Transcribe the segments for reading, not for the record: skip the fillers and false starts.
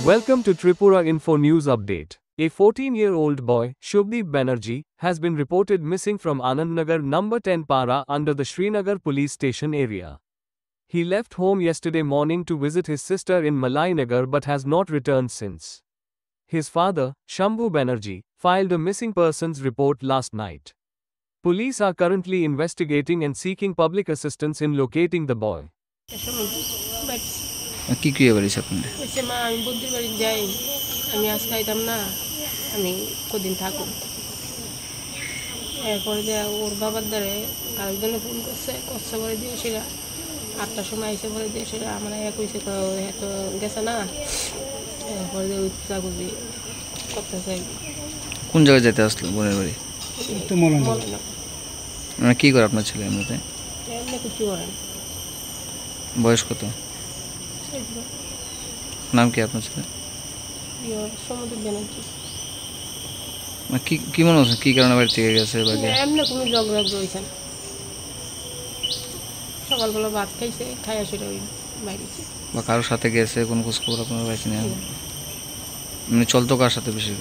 Welcome to Tripura Info News Update. A 14-year-old boy, Shubdeep Banerjee, has been reported missing from Anandnagar number 10 Para under the Srinagar police station area. He left home yesterday morning to visit his sister in Malai Nagar but has not returned since. His father, Shambhu Banerjee, filed a missing persons report last night. Police are currently investigating and seeking public assistance in locating the boy. কি কি বলিস আপনি? বলছে মা আমি বুদ্ধির বাড়ি যাই, আমি আজ খাইতাম না, আমি কদিন থাকুন। এরপরে যে ওর বাবার দ্বারে আরেকজনে ফোন করছে করে দিয়ে সেরা 8টার সময় এসে বলে দিয়ে সেরা আমরা কইছে এত গেছে না। এরপরে যে চাকুরি করতেছে। কোন জায়গায় যেতে আসলো বোনের বাড়ি? তো মলনা। মানে কি করে আপনার ছেলে এমনিতে? এমনি কিছু করেন। বয়স কত? নাম কি আপনার ছেলে? সমুদ্র ব্যানার্জি। কি মনে হচ্ছে কি কারণে বাড়ি থেকে গেছে? এমনি কোনো ঝগড়া রয়েছে না, সকালবেলা ভাত খাইছে, খাইয়া সেটা ওই বাইরেছে বা কারোর সাথে গেছে, কোনো খোঁজ খবর আপনার পাইছেন? মানে চলতো কার সাথে বেশি?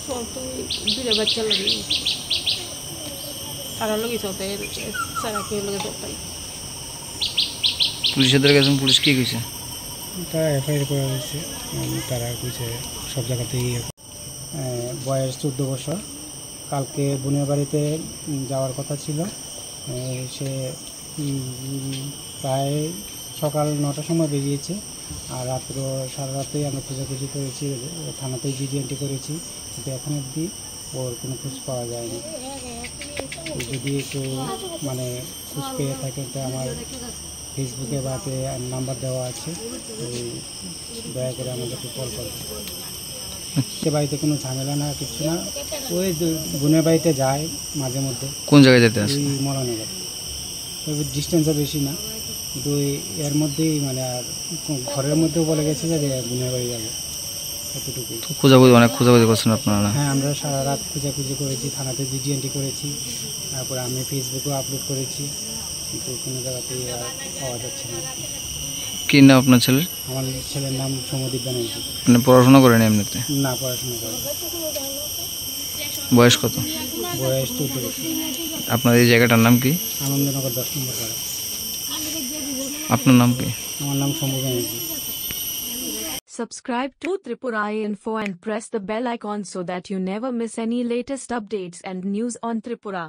চলতো দুইটা বাচ্চা লাগে, সারা লোকই চলতো, সারা কেউ লোকে চলতাই। পুলিশের গেছেন, পুলিশ কি কইছে? তারা এফআইআর করা হয়েছে, তারা কইছে সব জায়গাতেই। বয়স 14 বছর। কালকে বোনের বাড়িতে যাওয়ার কথা ছিল, সে প্রায় সকাল 9টার সময় বেরিয়েছে, আর রাত্র সারা রাতেই আমরা খোঁজাখুঁজি করেছি, থানাতেই জিডি এন্ট্রি করেছি, কিন্তু এখন অবধি ওর কোনো খোঁজ পাওয়া যায়নি। যদি একটু মানে খোঁজ পেয়ে থাকে তো আমার ফেসবুকে বা নাম্বার দেওয়া আছে, দয়া করে আমাদেরকে কল করবে। সে বাড়িতে কোনো ঝামেলা না, কিছু না, ওই বোনের বাড়িতে যায় মাঝে মধ্যে। কোন জায়গায় যেতে আসে? ওই মলানগর। তবে ডিস্টেন্সও বেশি না, কিন্তু এর মধ্যেই মানে আর ঘরের মধ্যেও বলে গেছে যে বোনের বাড়ি যাবে, এতটুকুই। খোঁজাখুঁজি অনেক খোঁজাখুঁজি করছেন আপনারা? হ্যাঁ, আমরা সারা রাত খোঁজাখুঁজি করেছি, থানাতে জিডি এন্ট্রি করেছি, তারপরে আমি ফেসবুকেও আপলোড করেছি, কিন্তু কোনো জায়গাতেই আর পাওয়া যাচ্ছে না। কি নাম আপনার ছেলের? আমার ছেলের নাম সমুদ্র ব্যানার্জি। মানে পড়াশোনা করেন এমনিতে? না, পড়াশোনা করে। বয়স কত? বয়স 14 বছর। আপনার এই জায়গাটার নাম কি? আনন্দনগর 10 নম্বর পাড়া। আপনার নাম কি? আমার নাম Shambhu Banerjee. Subscribe to Tripura Info and press the bell icon so that you never miss any latest updates and news on Tripura.